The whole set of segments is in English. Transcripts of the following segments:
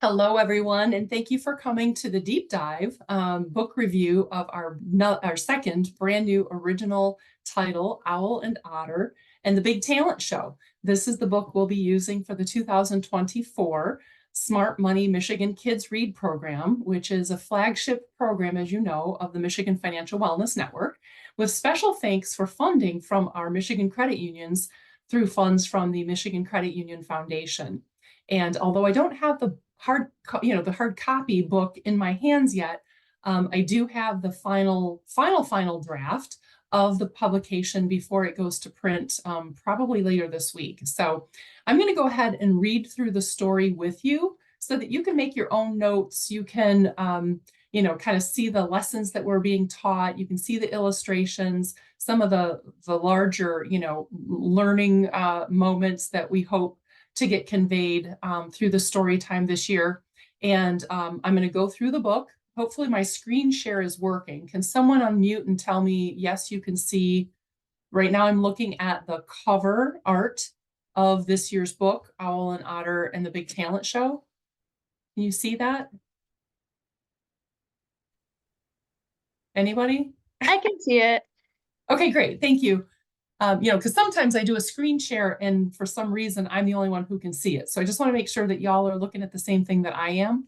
Hello, everyone, and thank you for coming to the deep dive book review of our second brand new original title, Owl+Otter, and the Big Talent Show. This is the book we'll be using for the 2024 Smart Money Michigan Kids Read Program, which is a flagship program, as you know, of the Michigan Financial Wellness Network, with special thanks for funding from our Michigan credit unions through funds from the Michigan Credit Union Foundation. And although I don't have the hard copy book in my hands yet, I do have the final draft of the publication before it goes to print, probably later this week. So I'm going to go ahead and read through the story with you so that you can make your own notes. You can, kind of see the lessons that were being taught. You can see the illustrations, some of the larger, learning moments that we hope to get conveyed through the story time this year. And I'm going to go through the book. Hopefully my screen share is working. Can someone unmute and tell me, yes, you can see? Right now I'm looking at the cover art of this year's book, Owl+Otter and the Big Talent Show. Can you see that? Anybody? I can see it. Okay, great. Thank you. Because sometimes I do a screen share and for some reason I'm the only one who can see it. So I just want to make sure that y'all are looking at the same thing that I am.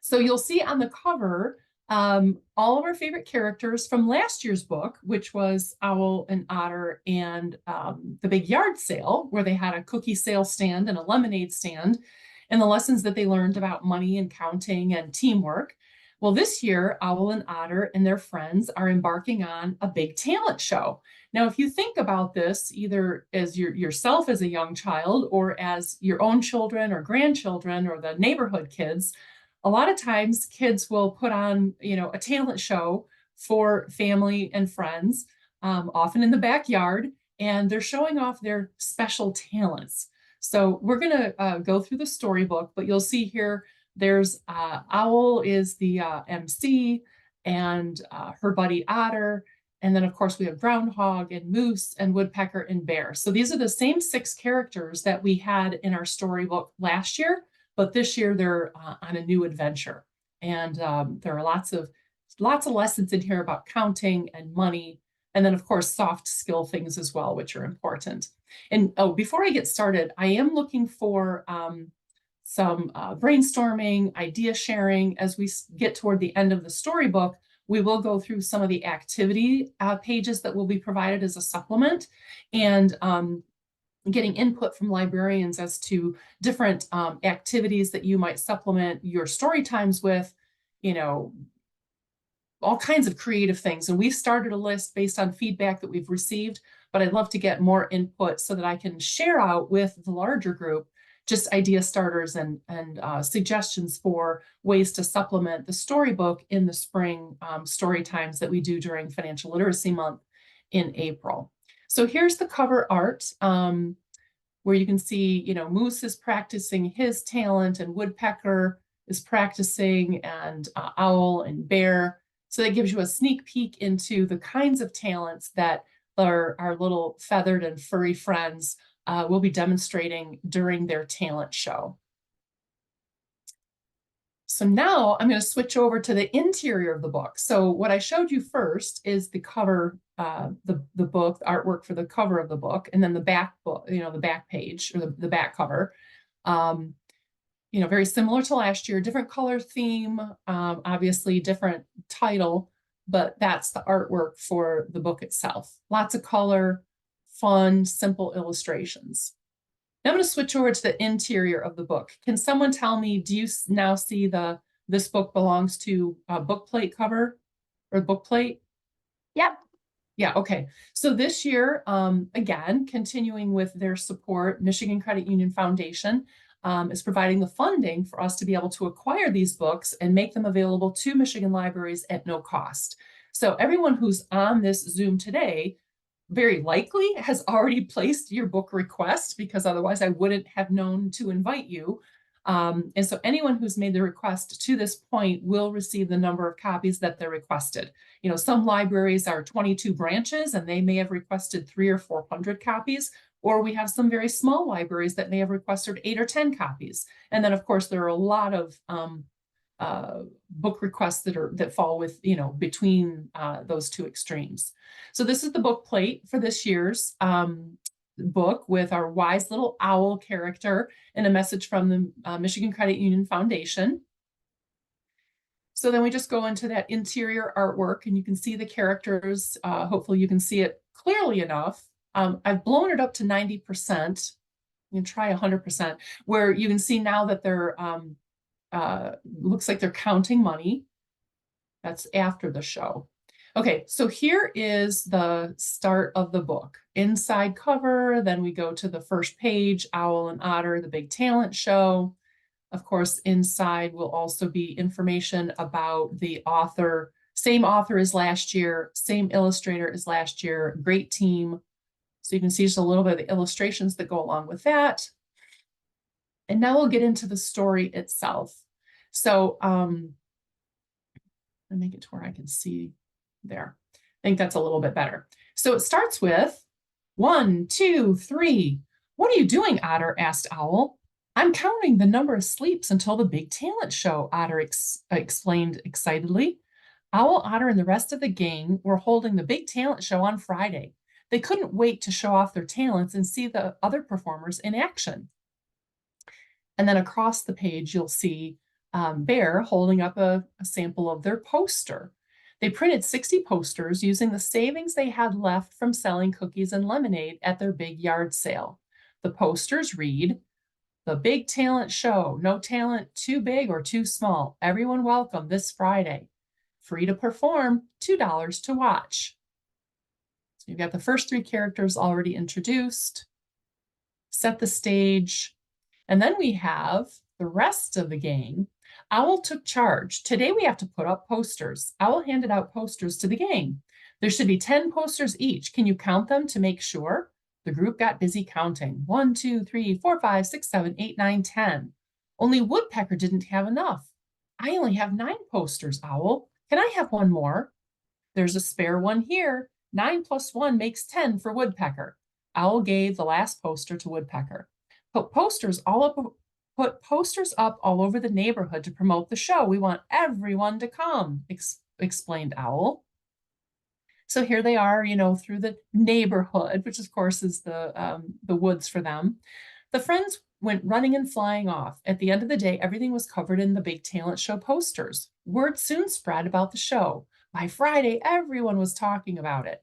So you'll see on the cover all of our favorite characters from last year's book, which was Owl+Otter and the Big Yard Sale, where they had a cookie sale stand and a lemonade stand, and the lessons that they learned about money and counting and teamwork. Well, this year, Owl+Otter and their friends are embarking on a big talent show. Now, if you think about this, either as yourself as a young child or as your own children or grandchildren or the neighborhood kids, a lot of times kids will put on, a talent show for family and friends, often in the backyard, and they're showing off their special talents. So we're going to go through the storybook, but you'll see here there's Owl is the MC and her buddy Otter. And then, of course, we have Groundhog and Moose and Woodpecker and Bear. So these are the same 6 characters that we had in our storybook last year, but this year they're on a new adventure. And there are lots of lessons in here about counting and money. And then, of course, soft skill things as well, which are important. And before I get started, I am looking for some brainstorming, idea sharing. As we get toward the end of the storybook, we will go through some of the activity pages that will be provided as a supplement, and getting input from librarians as to different activities that you might supplement your story times with, all kinds of creative things. And we've started a list based on feedback that we've received, but I'd love to get more input so that I can share out with the larger group just idea starters and suggestions for ways to supplement the storybook in the spring story times that we do during Financial Literacy Month in April. So here's the cover art where you can see, Moose is practicing his talent and Woodpecker is practicing and Owl and Bear. So that gives you a sneak peek into the kinds of talents that our little feathered and furry friends will be demonstrating during their talent show. So now I'm going to switch over to the interior of the book. So what I showed you first is the cover, the book, the artwork for the cover of the book, and then the back book, the back page or the back cover. Very similar to last year, different color theme, obviously different title, but that's the artwork for the book itself. Lots of color, fun, simple illustrations. Now I'm going to switch over to the interior of the book. Can someone tell me, do you now see this book belongs to a book plate cover or book plate? Yep. Yeah, okay. So this year, again, continuing with their support, Michigan Credit Union Foundation is providing the funding for us to be able to acquire these books and make them available to Michigan libraries at no cost. So everyone who's on this Zoom today very likely has already placed your book request, because otherwise I wouldn't have known to invite you. And so anyone who's made the request to this point will receive the number of copies that they're requested. Some libraries are 22 branches and they may have requested 300 or 400 copies. Or we have some very small libraries that may have requested 8 or 10 copies. And then, of course, there are a lot of book requests that fall with, between those two extremes. So this is the book plate for this year's book with our wise little owl character and a message from the Michigan Credit Union Foundation. So then we just go into that interior artwork and you can see the characters. Hopefully you can see it clearly enough. I've blown it up to 90%. You can try 100%, where you can see now that they're, looks like they're counting money. That's after the show. Okay, so here is the start of the book. Inside cover, then we go to the first page, Owl+Otter, the big talent show. Of course, inside will also be information about the author. Same author as last year, same illustrator as last year, great team. So you can see just a little bit of the illustrations that go along with that. And now we'll get into the story itself. So I'll make it to where I can see there. I think that's a little bit better. So it starts with 1, 2, 3. What are you doing, Otter? Asked Owl. I'm counting the number of sleeps until the big talent show, Otter explained excitedly. Owl+Otter and the rest of the gang were holding the big talent show on Friday. They couldn't wait to show off their talents and see the other performers in action. And then across the page, you'll see Bear holding up a sample of their poster. They printed 60 posters using the savings they had left from selling cookies and lemonade at their big yard sale. The posters read, "The big talent show, no talent too big or too small. Everyone welcome this Friday. Free to perform, $2 to watch." So you've got the first 3 characters already introduced, set the stage, and then we have the rest of the gang. Owl took charge. Today we have to put up posters. Owl handed out posters to the gang. There should be 10 posters each. Can you count them to make sure? The group got busy counting. 1, 2, 3, 4, 5, 6, 7, 8, 9, 10. Only Woodpecker didn't have enough. I only have 9 posters, Owl. Can I have one more? There's a spare one here. 9 plus 1 makes 10 for Woodpecker. Owl gave the last poster to Woodpecker. Put posters up all over the neighborhood to promote the show. We want everyone to come, explained Owl. So here they are, through the neighborhood, which of course is the woods for them. The friends went running and flying off. At the end of the day, everything was covered in the big talent show posters. Word soon spread about the show. By Friday, everyone was talking about it.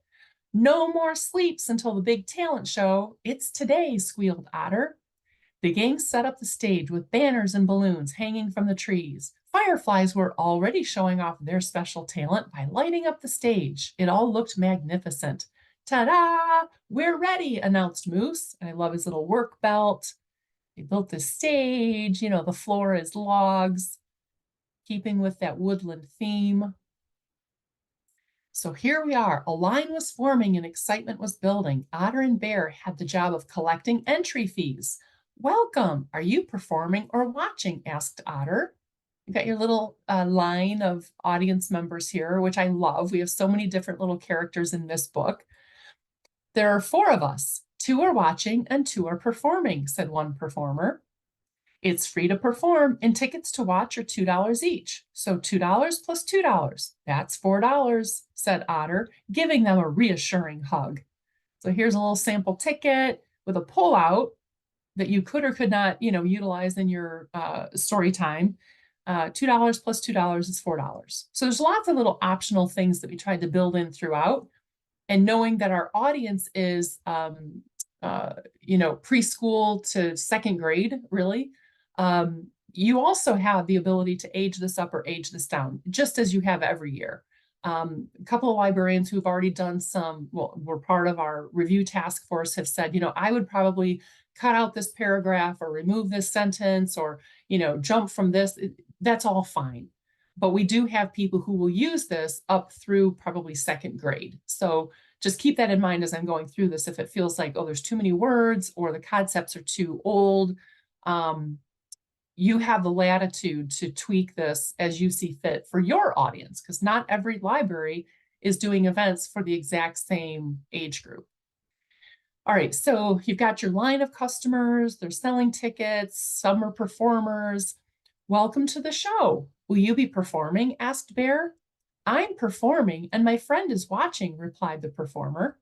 No more sleeps until the big talent show. It's today, squealed Otter. The gang set up the stage with banners and balloons hanging from the trees. Fireflies were already showing off their special talent by lighting up the stage. It all looked magnificent. Ta-da! We're ready, announced Moose. I love his little work belt. They built this stage, the floor is logs, keeping with that woodland theme. So here we are. A line was forming and excitement was building. Otter and Bear had the job of collecting entry fees. Welcome. Are you performing or watching? Asked Otter. You've got your little line of audience members here, which I love. We have so many different little characters in this book. There are 4 of us. 2 are watching and 2 are performing, said one performer. It's free to perform and tickets to watch are $2 each. So $2 plus $2. That's $4, said Otter, giving them a reassuring hug. So here's a little sample ticket with a pullout that you could or could not, utilize in your story time. $2 plus $2 is $4. So there's lots of little optional things that we tried to build in throughout. And knowing that our audience is, preschool to 2nd grade, really, you also have the ability to age this up or age this down, just as you have every year. A couple of librarians who've already done were part of our review task force have said, I would probably cut out this paragraph or remove this sentence or, jump from this. That's all fine. But we do have people who will use this up through probably 2nd grade. So just keep that in mind as I'm going through this. If it feels like, oh, there's too many words or the concepts are too old, you have the latitude to tweak this as you see fit for your audience, because not every library is doing events for the exact same age group. All right, so you've got your line of customers, they're selling tickets, some are performers. Welcome to the show. Will you be performing? Asked Bear. I'm performing and my friend is watching, replied the performer.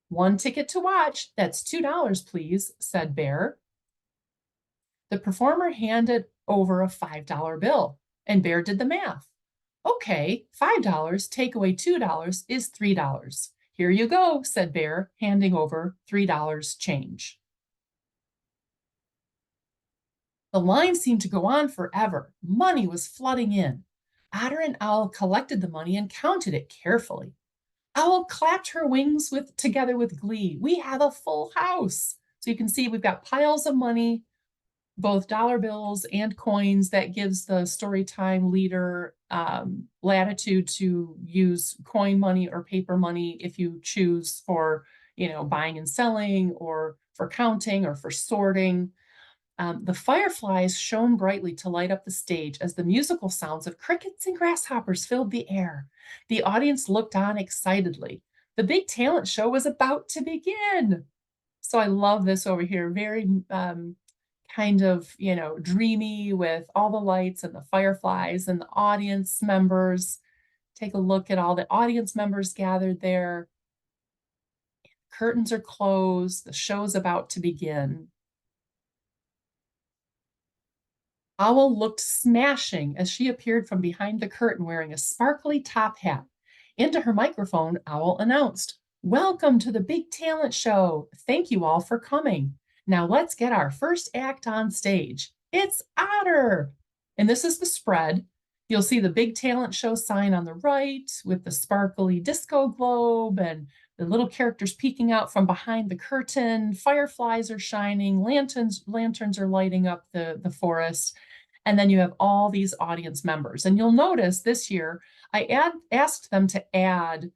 One ticket to watch, that's $2, please, said Bear. The performer handed over a $5 bill and Bear did the math. Okay, $5 take away $2 is $3. Here you go, said Bear, handing over $3 change. The line seemed to go on forever. Money was flooding in. Otter and Owl collected the money and counted it carefully. Owl clapped her wings together with glee. We have a full house. So you can see we've got piles of money, both dollar bills and coins. That gives the storytime leader latitude to use coin money or paper money if you choose for, buying and selling or for counting or for sorting. The fireflies shone brightly to light up the stage as the musical sounds of crickets and grasshoppers filled the air. The audience looked on excitedly. The big talent show was about to begin. So I love this over here. Very kind of, dreamy with all the lights and the fireflies and the audience members. Take a look at all the audience members gathered there. Curtains are closed. The show's about to begin. Owl looked smashing as she appeared from behind the curtain wearing a sparkly top hat. Into her microphone, Owl announced, "Welcome to the Big Talent Show. Thank you all for coming. Now let's get our first act on stage. It's Otter." And this is the spread. You'll see the Big Talent Show sign on the right with the sparkly disco globe and the little characters peeking out from behind the curtain. Fireflies are shining, lanterns are lighting up the forest. And then you have all these audience members. And you'll notice this year, I asked them to add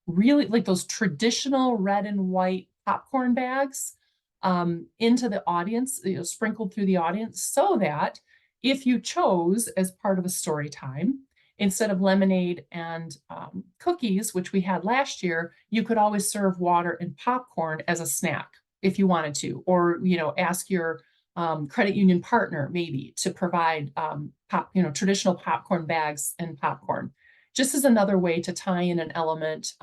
really like those traditional red and white popcorn bags into the audience, sprinkled through the audience, so that if you chose as part of a story time, instead of lemonade and cookies, which we had last year, you could always serve water and popcorn as a snack if you wanted to, or ask your credit union partner maybe to provide traditional popcorn bags and popcorn, just as another way to tie in an element.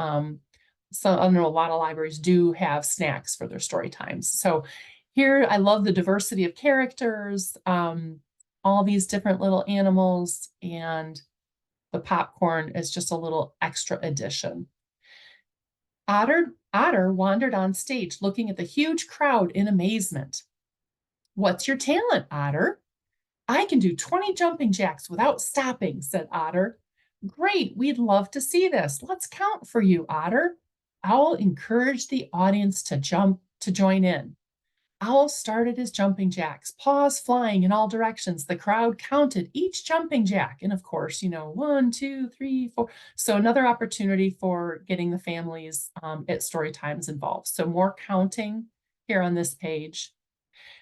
So I know a lot of libraries do have snacks for their story times. So here I love the diversity of characters, all these different little animals, and the popcorn is just a little extra addition. Otter wandered on stage looking at the huge crowd in amazement. "What's your talent, Otter?" "I can do 20 jumping jacks without stopping," said Otter. "Great, we'd love to see this. Let's count for you, Otter." Owl encouraged the audience to join in. Owl started his jumping jacks, paws flying in all directions. The crowd counted each jumping jack. And of course, 1, 2, 3, 4. So another opportunity for getting the families at story times involved. So more counting here on this page.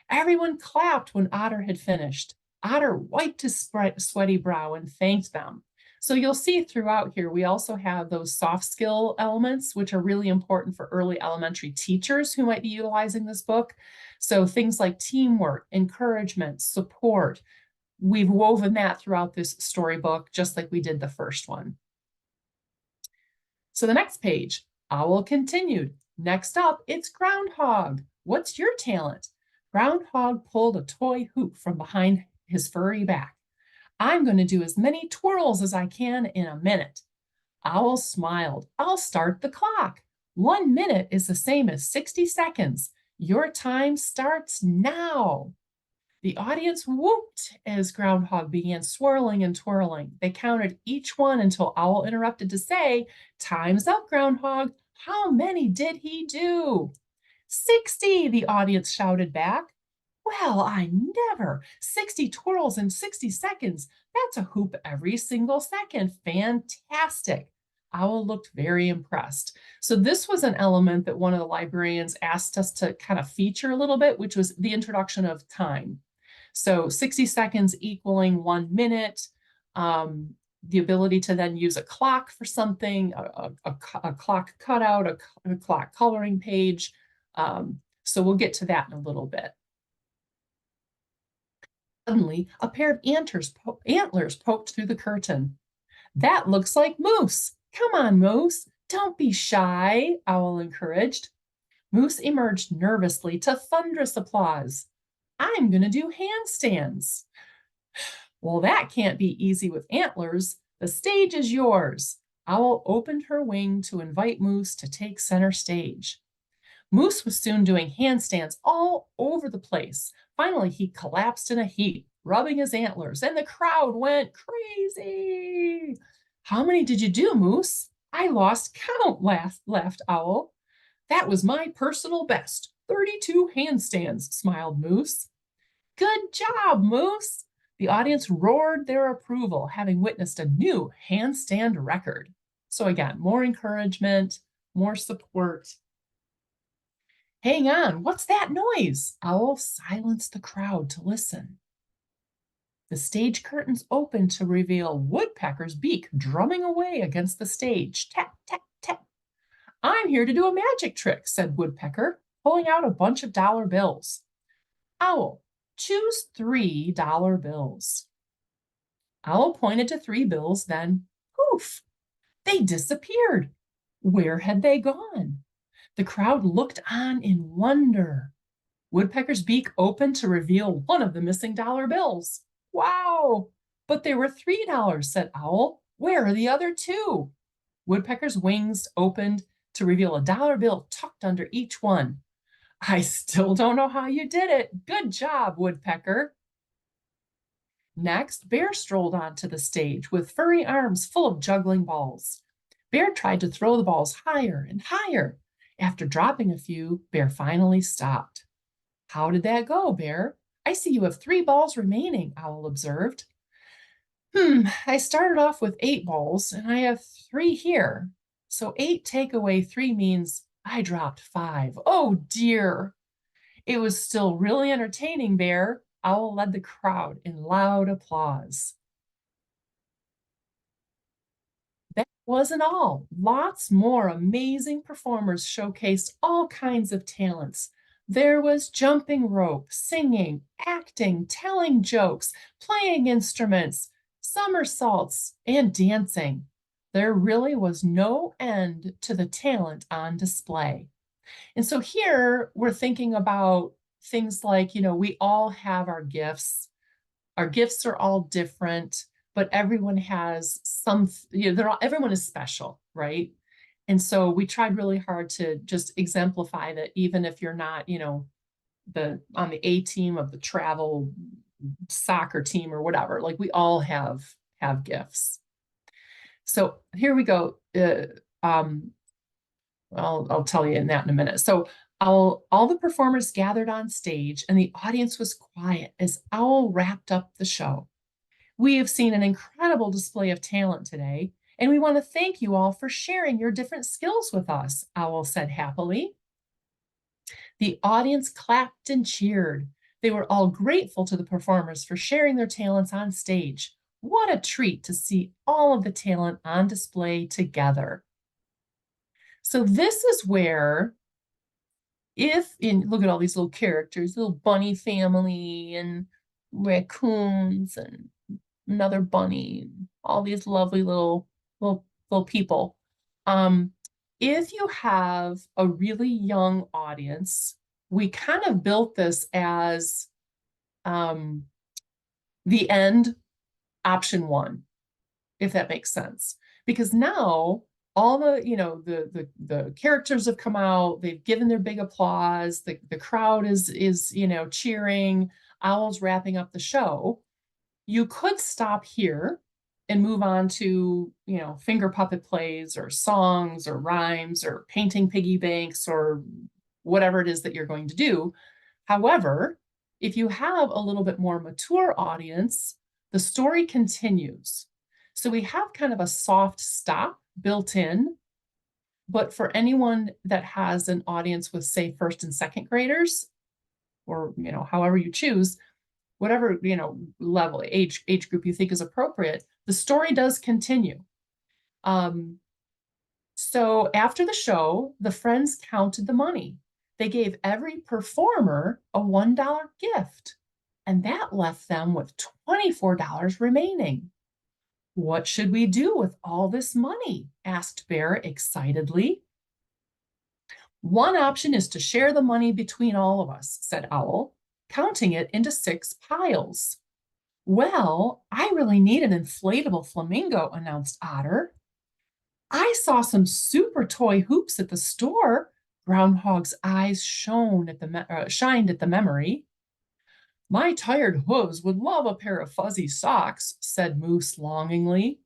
Everyone clapped when Otter had finished. Otter wiped his sweaty brow and thanked them. So you'll see throughout here, we also have those soft skill elements, which are really important for early elementary teachers who might be utilizing this book. So things like teamwork, encouragement, support. We've woven that throughout this storybook, just like we did the first one. So the next page, Owl continued. "Next up, it's Groundhog. What's your talent?" Groundhog pulled a toy hoop from behind his furry back. "I'm going to do as many twirls as I can in a minute." Owl smiled. "I'll start the clock. 1 minute is the same as 60 seconds. Your time starts now." The audience whooped as Groundhog began swirling and twirling. They counted each one until Owl interrupted to say, "Time's up, Groundhog. How many did he do?" 60, the audience shouted back. "Well, I never! 60 twirls in 60 seconds. That's a hoop every single second. Fantastic." Owl looked very impressed. So this was an element that one of the librarians asked us to kind of feature a little bit, which was the introduction of time. So 60 seconds equaling 1 minute. the ability to then use a clock for something, a clock cutout, a clock coloring page. So we'll get to that in a little bit. Suddenly, a pair of antlers poked through the curtain. That looks like Moose. Come on, Moose. Don't be shy, Owl encouraged. Moose emerged nervously to thunderous applause. I'm going to do handstands. Well, that can't be easy with antlers. The stage is yours. Owl opened her wing to invite Moose to take center stage. Moose was soon doing handstands all over the place. Finally, he collapsed in a heap, rubbing his antlers, and the crowd went crazy. How many did you do, Moose? I lost count, laughed Owl. That was my personal best. 32 handstands, smiled Moose. Good job, Moose. The audience roared their approval, having witnessed a new handstand record. So again, more encouragement, more support. Hang on, what's that noise? Owl silenced the crowd to listen. The stage curtains opened to reveal Woodpecker's beak drumming away against the stage. Tap, tap, tap. I'm here to do a magic trick, said Woodpecker, pulling out a bunch of dollar bills. Owl, choose $3 bills. Owl pointed to 3 bills, then poof, they disappeared. Where had they gone? The crowd looked on in wonder. Woodpecker's beak opened to reveal one of the missing dollar bills. Wow, but they were $3, said Owl. Where are the other 2? Woodpecker's wings opened to reveal a dollar bill tucked under each one. I still don't know how you did it. Good job, Woodpecker. Next, Bear strolled onto the stage with furry arms full of juggling balls. Bear tried to throw the balls higher and higher. After dropping a few, Bear finally stopped. How did that go, Bear? I see you have 3 balls remaining, Owl observed. I started off with 8 balls and I have 3 here. So 8 take away 3 means I dropped 5. Oh dear. It was still really entertaining, Bear. Owl led the crowd in loud applause. That wasn't all. Lots more amazing performers showcased all kinds of talents. There was jumping rope, singing, acting, telling jokes, playing instruments, somersaults, and dancing. There really was no end to the talent on display. And so here we're thinking about things like, we all have our gifts. Our gifts are all different, but everyone has some, everyone is special, right? And so we tried really hard to just exemplify that even if you're not, on the A team of the travel soccer team or whatever, like we all have gifts. So here we go. I'll tell you in that in a minute. So all the performers gathered on stage and the audience was quiet as Owl wrapped up the show. We have seen an incredible display of talent today, and we want to thank you all for sharing your different skills with us, Owl said happily. The audience clapped and cheered. They were all grateful to the performers for sharing their talents on stage. What a treat to see all of the talent on display together. So this is where, look at all these little characters, little bunny family and raccoons and another bunny, all these lovely little people. If you have a really young audience, we kind of built this as the end option 1, if that makes sense. Because now all the characters have come out, they've given their big applause, the crowd is cheering, Owl's wrapping up the show. You could stop here and move on to, finger puppet plays or songs or rhymes or painting piggy banks or whatever it is that you're going to do. However, if you have a little bit more mature audience, the story continues. So we have kind of a soft stop built in, but for anyone that has an audience with, say, 1st and 2nd graders, or, however you choose, whatever, level, age group you think is appropriate, the story does continue. So after the show, the friends counted the money. They gave every performer a $1 gift, and that left them with $24 remaining. What should we do with all this money? Asked Bear excitedly. One option is to share the money between all of us, said Owl, counting it into 6 piles. Well, I really need an inflatable flamingo, announced Otter. I saw some super toy hoops at the store. Groundhog's eyes shined at the memory. My tired hooves would love a pair of fuzzy socks, said Moose longingly.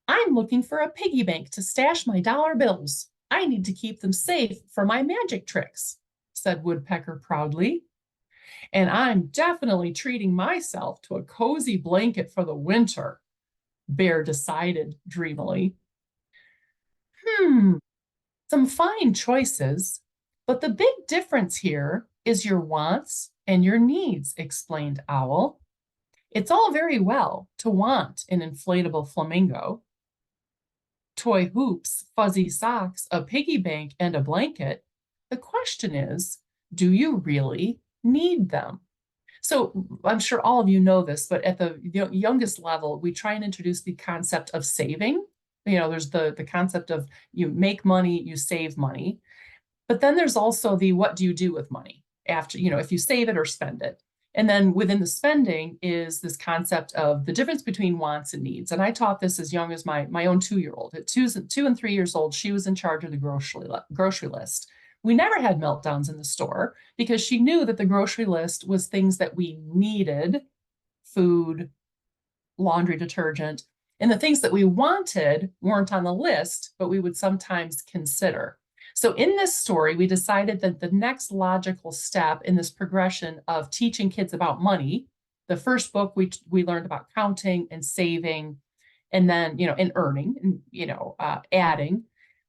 I'm looking for a piggy bank to stash my dollar bills. I need to keep them safe for my magic tricks, said Woodpecker proudly. And I'm definitely treating myself to a cozy blanket for the winter, Bear decided dreamily. Some fine choices, but the big difference here is your wants and your needs, explained Owl. It's all very well to want an inflatable flamingo, toy hoops, fuzzy socks, a piggy bank, and a blanket. The question is, do you really need them? So I'm sure all of you know this, but at the youngest level, we try and introduce the concept of saving. There's the concept of you make money, you save money. But then there's also the what do you do with money after, if you save it or spend it. And then within the spending is this concept of the difference between wants and needs. And I taught this as young as my own 2-year-old. At 2 and 3 years old, she was in charge of the grocery list. We never had meltdowns in the store because she knew that the grocery list was things that we needed, food, laundry detergent, and the things that we wanted weren't on the list, but we would sometimes consider. So in this story, we decided that the next logical step in this progression of teaching kids about money, the first book we learned about counting and saving, and then, and earning, and, adding.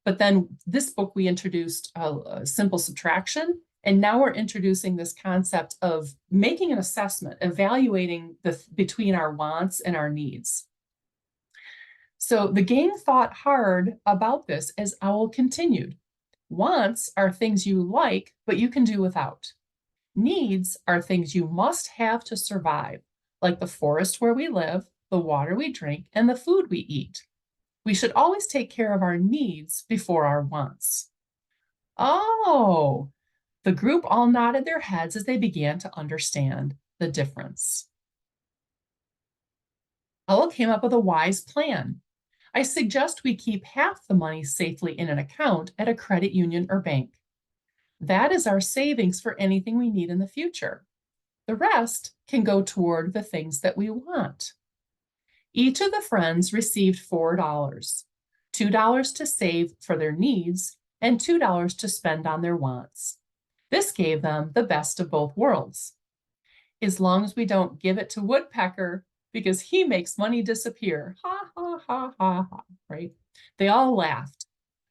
But then this book, we introduced a simple subtraction. And now we're introducing this concept of making an assessment, evaluating between our wants and our needs. So the gang thought hard about this as Owl continued. Wants are things you like, but you can do without. Needs are things you must have to survive, like the forest where we live, the water we drink, and the food we eat. We should always take care of our needs before our wants. Oh, the group all nodded their heads as they began to understand the difference. Owl came up with a wise plan. I suggest we keep half the money safely in an account at a credit union or bank. That is our savings for anything we need in the future. The rest can go toward the things that we want. Each of the friends received $4, $2 to save for their needs and $2 to spend on their wants. This gave them the best of both worlds. As long as we don't give it to Woodpecker, because he makes money disappear. Ha, ha, ha, ha, ha, right? They all laughed.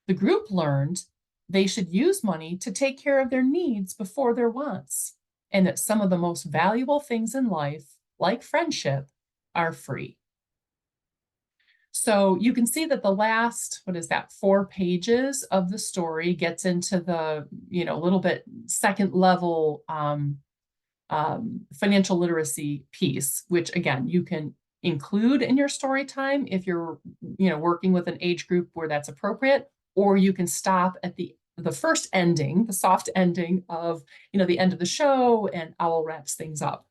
The group learned they should use money to take care of their needs before their wants, and that some of the most valuable things in life, like friendship, are free. So you can see that the last, 4 pages of the story gets into the, little bit second level financial literacy piece, which again, you can include in your story time if you're, working with an age group where that's appropriate, or you can stop at the first ending, the soft ending of, the end of the show, and Owl wraps things up.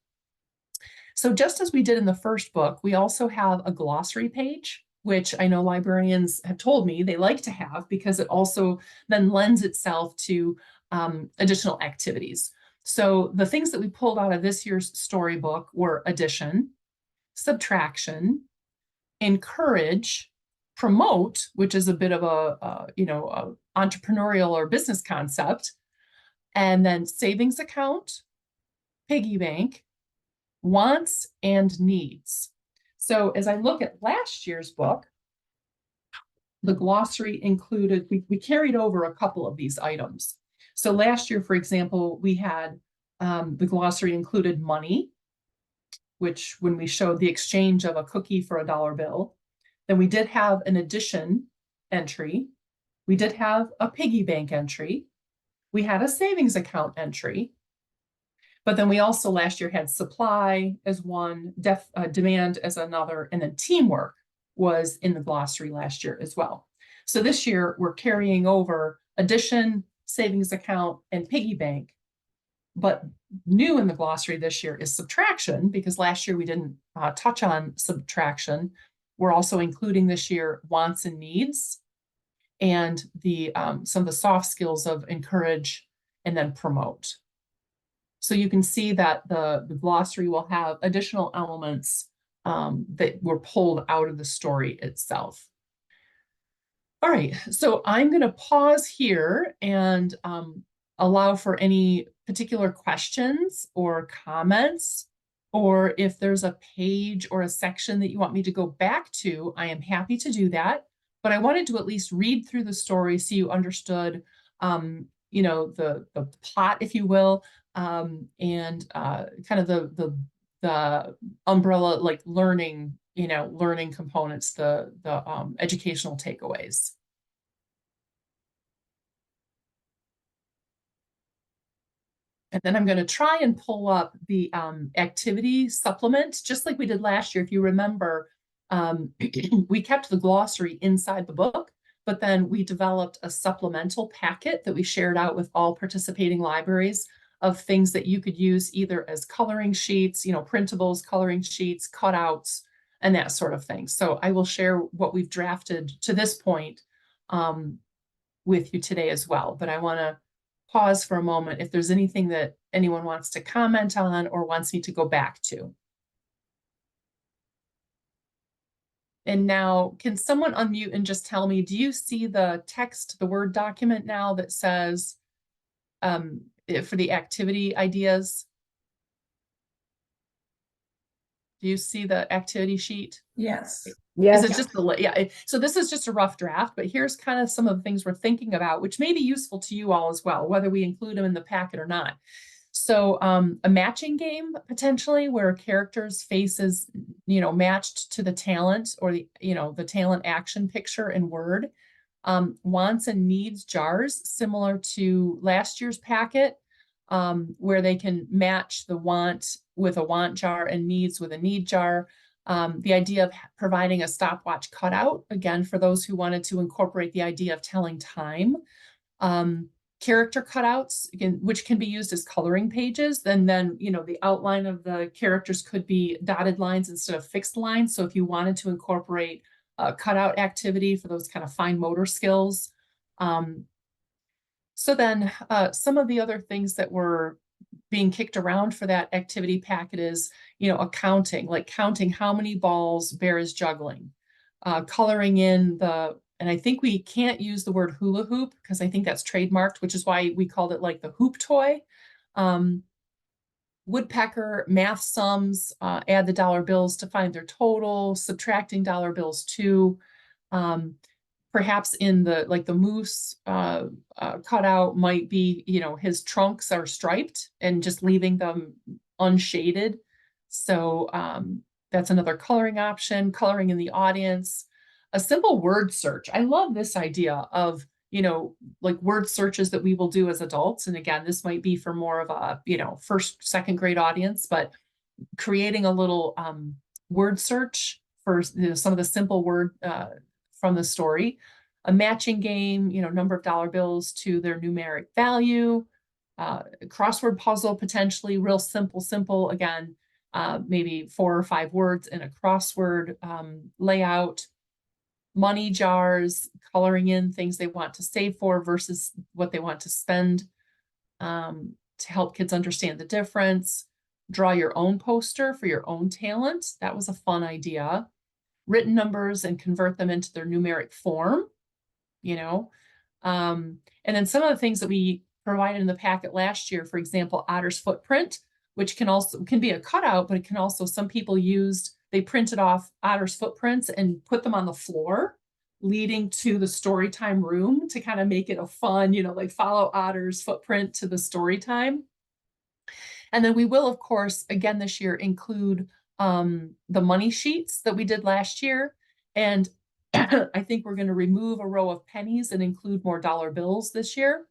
So just as we did in the first book, we also have a glossary page, which I know librarians have told me they like to have because it also then lends itself to additional activities. So the things that we pulled out of this year's storybook were addition, subtraction, encourage, promote, which is a bit of a entrepreneurial or business concept, and then savings account, piggy bank, wants, and needs. So as I look at last year's book, the glossary included, we carried over a couple of these items. So last year, for example, we had the glossary included money, which when we showed the exchange of a cookie for a dollar bill. Then we did have an addition entry. We did have a piggy bank entry. We had a savings account entry. But then we also last year had supply as one, demand as another, and then teamwork was in the glossary last year as well. So this year we're carrying over addition, savings account, and piggy bank. But new in the glossary this year is subtraction, because last year we didn't touch on subtraction. We're also including this year wants and needs, and the some of the soft skills of encourage and then promote. So you can see that the glossary will have additional elements that were pulled out of the story itself. All right, so I'm going to pause here and allow for any particular questions or comments, or if there's a page or a section that you want me to go back to, I am happy to do that. But I wanted to at least read through the story so you understood, you know, the plot, if you will, and kind of the umbrella, like learning, you know, learning components, the educational takeaways. And then I'm going to try and pull up the activity supplement, just like we did last year. If you remember, we kept the glossary inside the book, but then we developed a supplemental packet that we shared out with all participating libraries of things that you could use either as coloring sheets, you know, printables, coloring sheets, cutouts, and that sort of thing. So I will share what we've drafted to this point with you today as well. But I want to pause for a moment if there's anything that anyone wants to comment on or wants me to go back to. And now, can someone unmute and just tell me, do you see the text, the Word document now that says for the activity ideas? Do you see the activity sheet? Yes. Yes. Is it just so this is just a rough draft, but here's kind of some of the things we're thinking about, which may be useful to you all as well, whether we include them in the packet or not. So a matching game potentially where a character's face is, you know, matched to the talent or the, you know, the talent action picture in Word. Wants and needs jars similar to last year's packet, where they can match the want with a want jar and needs with a need jar. The idea of providing a stopwatch cutout, again, for those who wanted to incorporate the idea of telling time. Character cutouts, again, which can be used as coloring pages. Then, you know, the outline of the characters could be dotted lines instead of fixed lines. So if you wanted to incorporate a cutout activity for those kind of fine motor skills. So then some of the other things that were being kicked around for that activity packet is, you know, accounting, like counting how many balls Bear is juggling, coloring in the, and I think we can't use the word hula hoop because I think that's trademarked, which is why we called it like the hoop toy. Woodpecker, math sums, add the dollar bills to find their total, subtracting dollar bills too. Perhaps in the, like the moose cutout might be, you know, his trunks are striped and just leaving them unshaded. So that's another coloring option, coloring in the audience. A simple word search. I love this idea of, you know, like word searches that we will do as adults. And again, this might be for more of a, you know, first, second grade audience, but creating a little word search for, you know, some of the simple word from the story. A matching game, you know, number of dollar bills to their numeric value. Crossword puzzle, potentially real simple, again, maybe 4 or 5 words in a crossword layout. Money jars, coloring in things they want to save for versus what they want to spend, to help kids understand the difference. Draw your own poster for your own talent. That was a fun idea. Written numbers and convert them into their numeric form, you know. And then some of the things that we provided in the packet last year, for example, Otter's footprint, which can be a cutout, but it can also, some people they printed off Otter's footprints and put them on the floor, leading to the story time room to kind of make it a fun, you know, like follow Otter's footprint to the story time. And then we will, of course, again this year, include the money sheets that we did last year. And I think we're going to remove a row of pennies and include more dollar bills this year.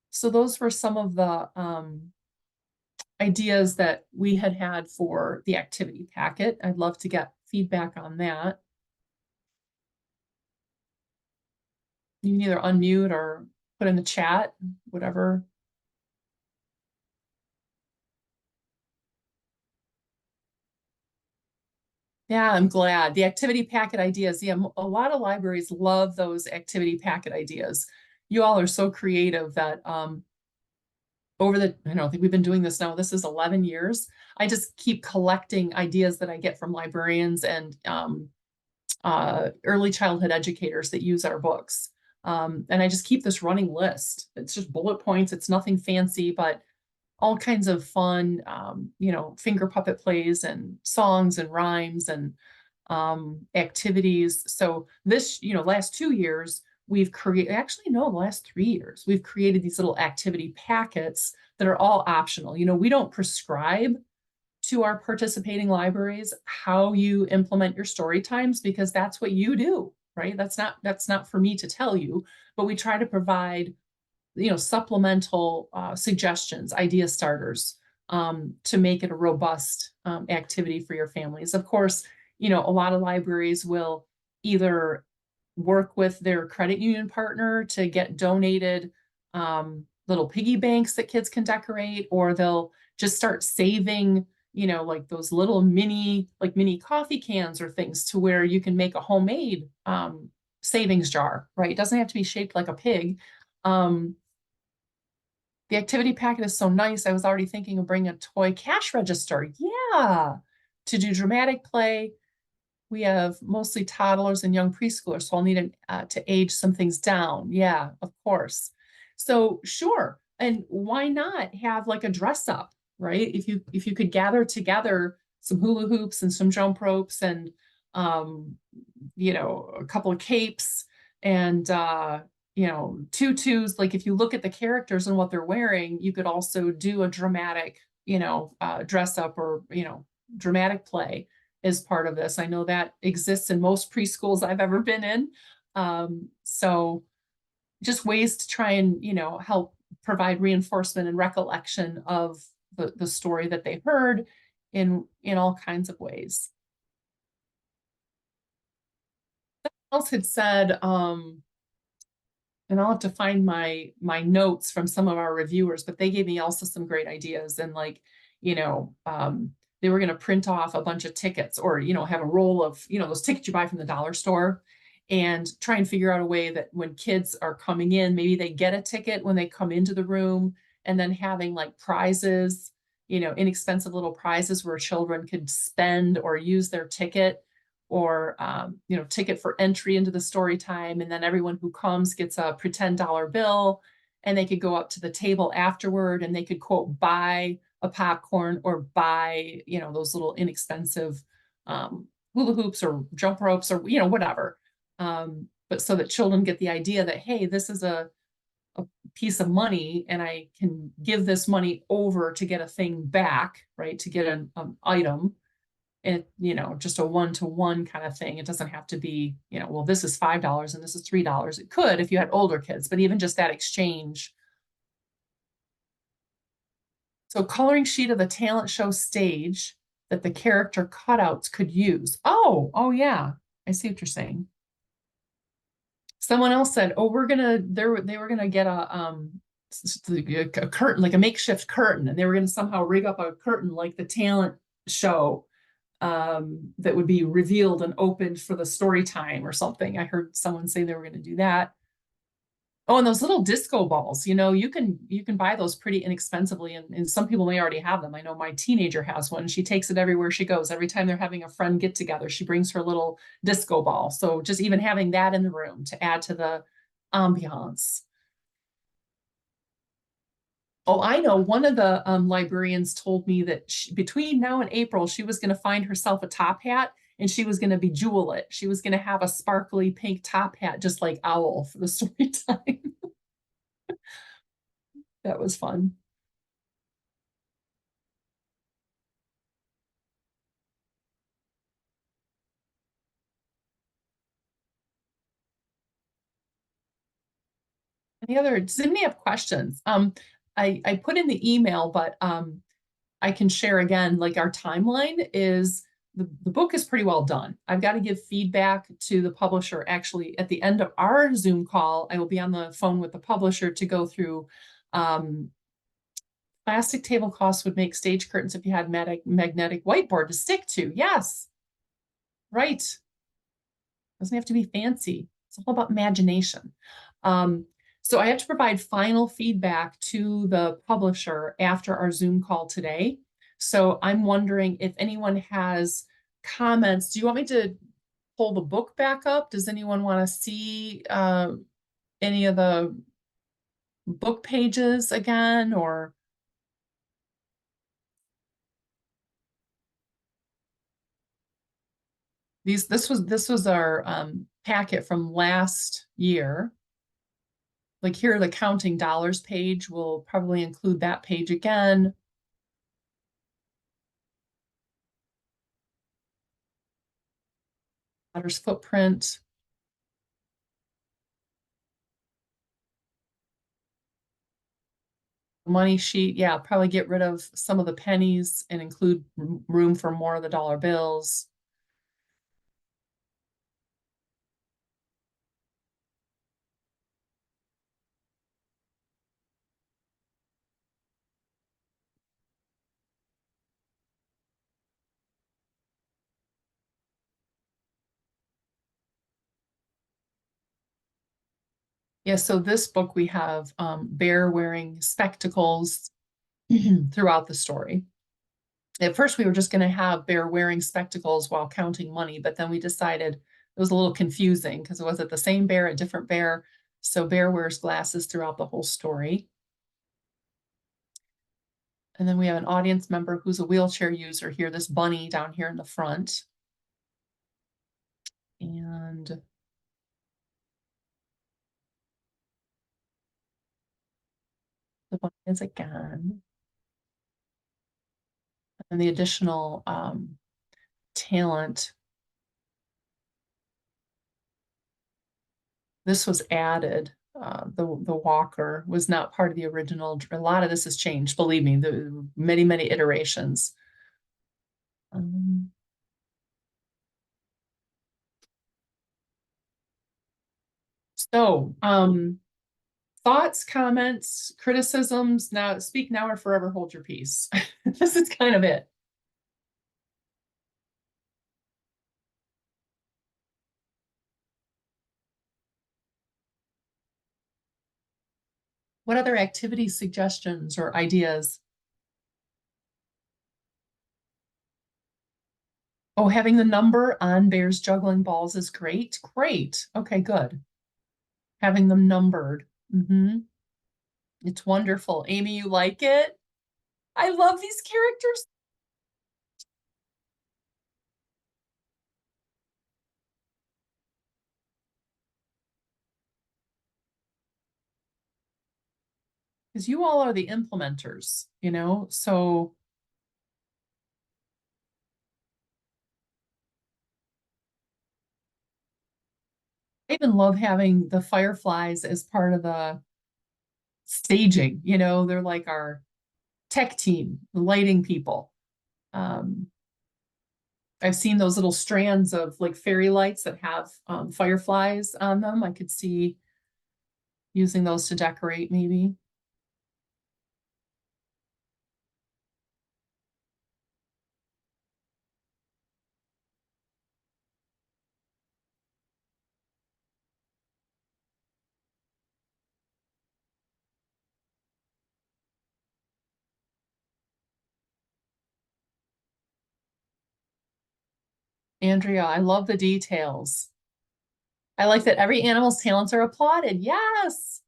So those were some of the ideas that we had for the activity packet. I'd love to get feedback on that. You can either unmute or put in the chat, whatever. Yeah, I'm glad. The activity packet ideas. Yeah, a lot of libraries love those activity packet ideas. You all are so creative that over the, I don't think we've been doing this now, this is 11 years. I just keep collecting ideas that I get from librarians and early childhood educators that use our books. And I just keep this running list. It's just bullet points. It's nothing fancy, but all kinds of fun, finger puppet plays and songs and rhymes and activities. So this, last 2 years, we've created, actually, no, the last 3 years, we've created these little activity packets that are all optional. We don't prescribe to our participating libraries how you implement your story times, because that's what you do, right? That's not for me to tell you, but we try to provide supplemental suggestions, idea starters, to make it a robust activity for your families. Of course, a lot of libraries will either work with their credit union partner to get donated little piggy banks that kids can decorate, or they'll just start saving, like those little mini coffee cans or things, to where you can make a homemade savings jar, right? It doesn't have to be shaped like a pig. The activity packet is so nice. I was already thinking of bringing a toy cash register. Yeah, to do dramatic play. We have mostly toddlers and young preschoolers, so I'll need to age some things down. Yeah, of course. So sure, and why not have like a dress up, right? If you could gather together some hula hoops and some jump ropes and a couple of capes and tutus. Like if you look at the characters and what they're wearing, you could also do a dramatic, dress up or, dramatic play as part of this. I know that exists in most preschools I've ever been in. So just ways to try and, help provide reinforcement and recollection of the story that they heard in all kinds of ways. Someone else had said, and I'll have to find my notes from some of our reviewers, but they gave me also some great ideas. And like, they were going to print off a bunch of tickets, or, have a roll of, those tickets you buy from the dollar store, and try and figure out a way that when kids are coming in, maybe they get a ticket when they come into the room, and then having like prizes, inexpensive little prizes where children could spend or use their ticket, or ticket for entry into the story time. And then everyone who comes gets a pretend dollar bill, and they could go up to the table afterward and they could, quote, buy a popcorn or buy, those little inexpensive hula hoops or jump ropes or, whatever. But so that children get the idea that, hey, this is a piece of money, and I can give this money over to get a thing back, right? To get an item. And, just a one-to-one kind of thing. It doesn't have to be, well, this is $5 and this is $3. It could if you had older kids, but even just that exchange. So coloring sheet of the talent show stage that the character cutouts could use. Oh yeah, I see what you're saying. Someone else said, oh, they were gonna get a curtain, like a makeshift curtain, and they were gonna somehow rig up a curtain like the talent show that would be revealed and opened for the story time or something. I heard someone say they were going to do that. Oh, and those little disco balls, you can buy those pretty inexpensively, and some people may already have them. I know my teenager has one. She takes it everywhere she goes. Every time they're having a friend get together, she brings her little disco ball. So just even having that in the room to add to the ambiance. Oh, I know. One of the librarians told me that between now and April, she was going to find herself a top hat, and she was going to bejewel it. She was going to have a sparkly pink top hat, just like Owl, for the story time. That was fun. Does anybody have questions? I put in the email, but I can share again, like our timeline is the book is pretty well done. I've got to give feedback to the publisher. Actually, at the end of our Zoom call, I will be on the phone with the publisher to go through plastic tablecloths would make stage curtains if you had magnetic whiteboard to stick to. Yes, right. Doesn't have to be fancy. It's all about imagination. So I have to provide final feedback to the publisher after our Zoom call today. So I'm wondering if anyone has comments. Do you want me to pull the book back up? Does anyone want to see any of the book pages again, or? This was our packet from last year. Like here, the counting dollars page, will probably include that page again. Otter's footprint. Money sheet, yeah, probably get rid of some of the pennies and include room for more of the dollar bills. Yeah, so this book we have Bear wearing spectacles throughout the story. At first, we were just going to have Bear wearing spectacles while counting money, but then we decided it was a little confusing because it wasn't the same bear, a different bear. So Bear wears glasses throughout the whole story. And then we have an audience member who's a wheelchair user here, this bunny down here in the front. And the bunny is again. And the additional talent. This was added. The walker was not part of the original. A lot of this has changed, believe me, the many iterations. So thoughts, comments, criticisms. Now speak now or forever hold your peace. This is kind of it. What other activity suggestions or ideas? Oh, having the number on Bears juggling balls is great. Great. Okay, good. Having them numbered. It's wonderful. Amy, you like it? I love these characters. Because you all are the implementers, you know? So I even love having the fireflies as part of the staging, you know, they're like our tech team, the lighting people. Um, I've seen those little strands of like fairy lights that have fireflies on them. I could see using those to decorate maybe. Andrea, I love the details. I like that every animal's talents are applauded. Yes.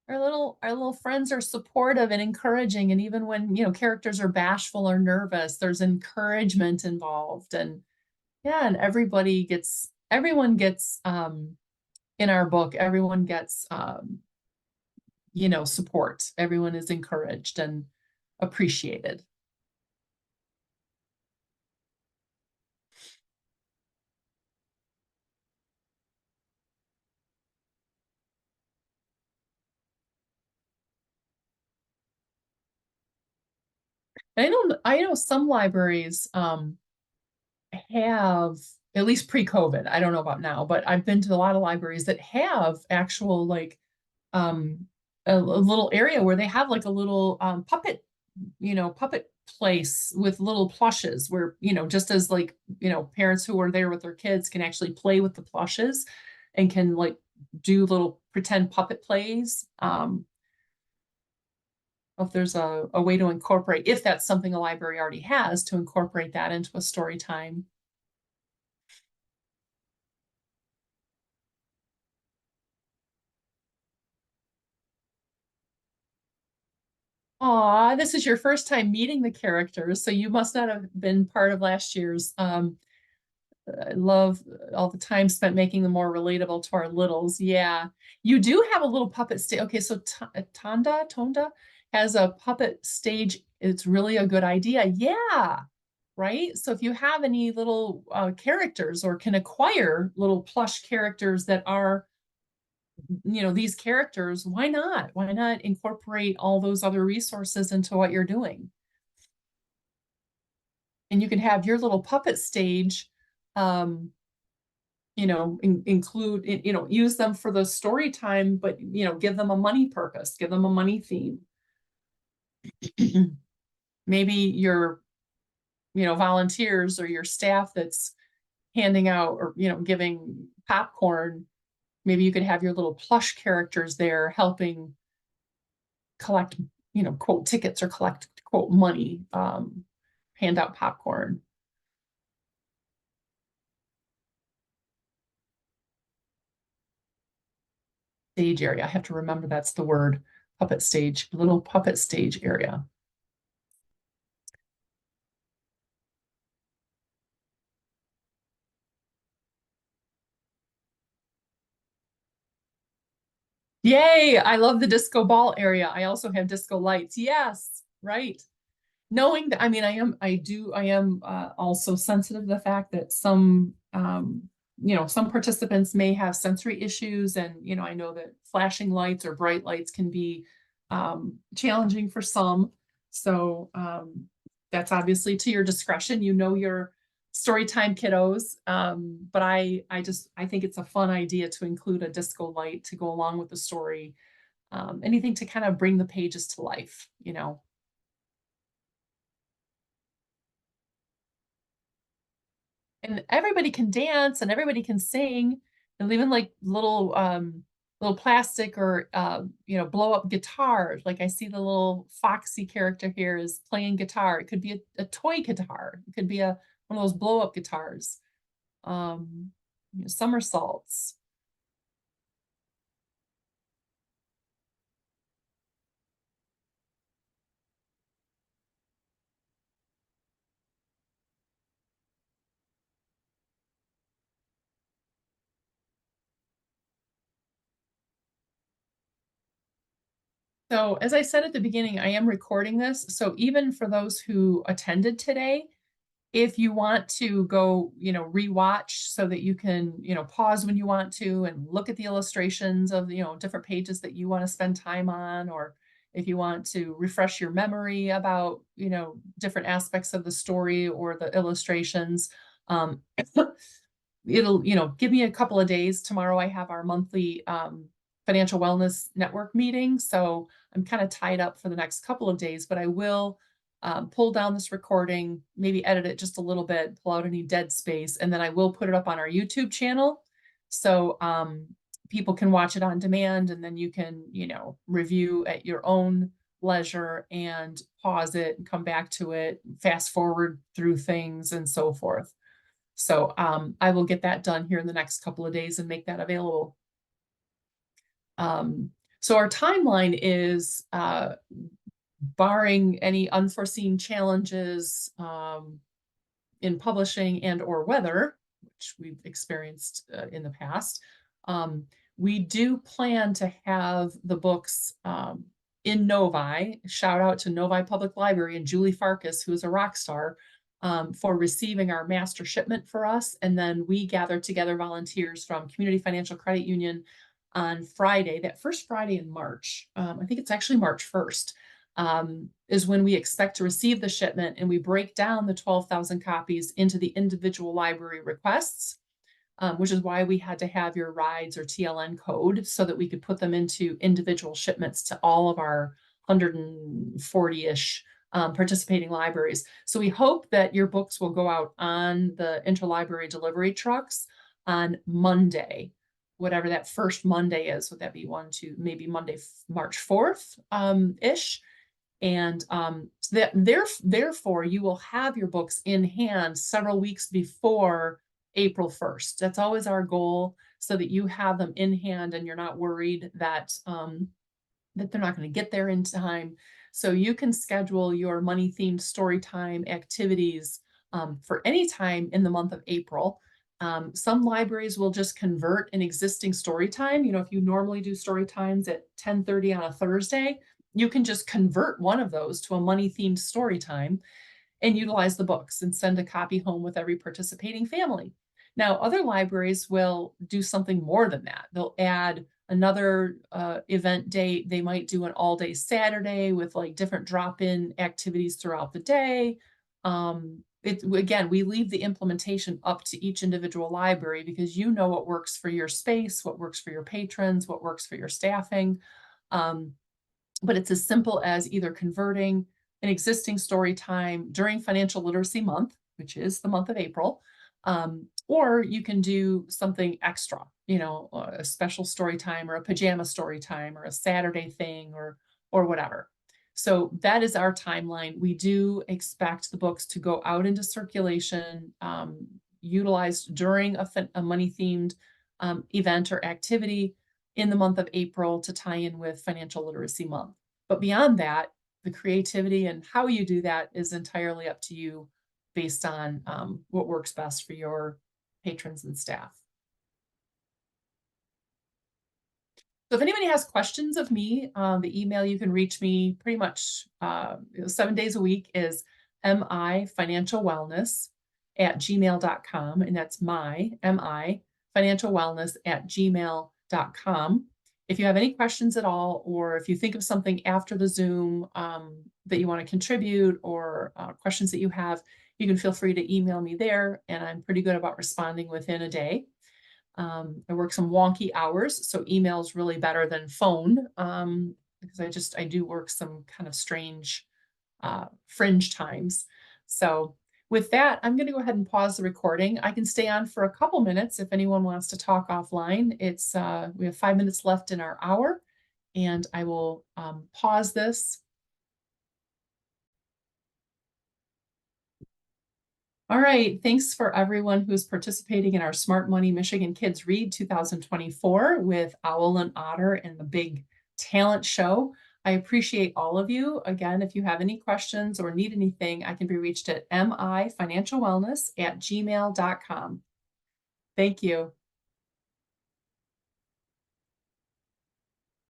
Our little friends are supportive and encouraging. And even when, you know, characters are bashful or nervous, there's encouragement involved. And yeah, and everyone gets in our book, everyone gets you know, support. Everyone is encouraged and appreciated. I know some libraries have, at least pre-COVID, I don't know about now, but I've been to a lot of libraries that have actual like a little area where they have like a little puppet, puppet place with little plushes where, just as like, parents who are there with their kids can actually play with the plushes and can like do little pretend puppet plays. If there's a way to incorporate, if that's something a library already has, to incorporate that into a story time. Aw, this is your first time meeting the characters, so you must not have been part of last year's. I love all the time spent making them more relatable to our littles. Yeah, you do have a little puppet stage. Okay, so Tonda has a puppet stage. It's really a good idea. Yeah, right. So if you have any little characters or can acquire little plush characters that are, these characters, why not? Why not incorporate all those other resources into what you're doing? And you can have your little puppet stage, include, use them for the story time, but, give them a money purpose, give them a money theme. Maybe your, volunteers or your staff that's handing out or, giving popcorn, maybe you could have your little plush characters there helping collect, quote, tickets or collect, quote, money, hand out popcorn. Stage area. I have to remember that's the word. Puppet stage, little puppet stage area. Yay, I love the disco ball area. I also have disco lights. Yes, right. Knowing that, I am also sensitive to the fact that some, some participants may have sensory issues, and, I know that flashing lights or bright lights can be challenging for some. So that's obviously to your discretion, your story time kiddos. But I think it's a fun idea to include a disco light to go along with the story. Anything to kind of bring the pages to life, and everybody can dance and everybody can sing, and even like little plastic or blow up guitars. Like I see the little Foxy character here is playing guitar. It could be a toy guitar. It could be one of those blow up guitars. Somersaults. So as I said at the beginning, I am recording this. So even for those who attended today, if you want to go, rewatch so that you can, pause when you want to and look at the illustrations of, different pages that you want to spend time on, or if you want to refresh your memory about, different aspects of the story or the illustrations, it'll, give me a couple of days. Tomorrow I have our monthly financial wellness network meeting. So I'm kind of tied up for the next couple of days, but I will pull down this recording, maybe edit it just a little bit, pull out any dead space, and then I will put it up on our YouTube channel. So people can watch it on demand, and then you can, review at your own leisure and pause it and come back to it, fast forward through things and so forth. So I will get that done here in the next couple of days and make that available. So our timeline is barring any unforeseen challenges in publishing and or weather, which we've experienced in the past. We do plan to have the books in Novi. Shout out to Novi Public Library and Julie Farkas, who is a rock star, for receiving our master shipment for us. And then we gathered together volunteers from Community Financial Credit Union on Friday, that first Friday in March. I think it's actually March 1st. is when we expect to receive the shipment, and we break down the 12,000 copies into the individual library requests, which is why we had to have your rides or TLN code so that we could put them into individual shipments to all of our 140-ish participating libraries. So we hope that your books will go out on the interlibrary delivery trucks on Monday, whatever that first Monday is. Would that be maybe Monday, March 4th ish? And so therefore, you will have your books in hand several weeks before April 1st. That's always our goal, so that you have them in hand and you're not worried that that they're not going to get there in time. So you can schedule your money-themed story time activities for any time in the month of April. Some libraries will just convert an existing story time. If you normally do story times at 10:30 on a Thursday, you can just convert one of those to a money-themed story time and utilize the books and send a copy home with every participating family. Now, other libraries will do something more than that. They'll add another event date. They might do an all-day Saturday with like different drop-in activities throughout the day. Again, we leave the implementation up to each individual library, because you know what works for your space, what works for your patrons, what works for your staffing. But it's as simple as either converting an existing story time during Financial Literacy Month, which is the month of April, or you can do something extra, a special story time or a pajama story time or a Saturday thing or whatever. So that is our timeline. We do expect the books to go out into circulation, utilized during a money-themed event or activity in the month of April to tie in with Financial Literacy Month. But beyond that, the creativity and how you do that is entirely up to you, based on what works best for your patrons and staff. So if anybody has questions of me, the email you can reach me pretty much 7 days a week is mifinancialwellness@gmail.com, and that's mifinancialwellness@gmail.com. If you have any questions at all, or if you think of something after the Zoom that you want to contribute, or questions that you have, you can feel free to email me there, and I'm pretty good about responding within a day. I work some wonky hours, so email is really better than phone, because I do work some kind of strange fringe times. So with that, I'm going to go ahead and pause the recording. I can stay on for a couple minutes if anyone wants to talk offline. We have 5 minutes left in our hour, and I will pause this. All right, thanks for everyone who's participating in our Smart Money Michigan Kids Read 2024 with Owl and Otter and the big talent show. I appreciate all of you. Again, if you have any questions or need anything, I can be reached at mifinancialwellness@gmail.com. Thank you.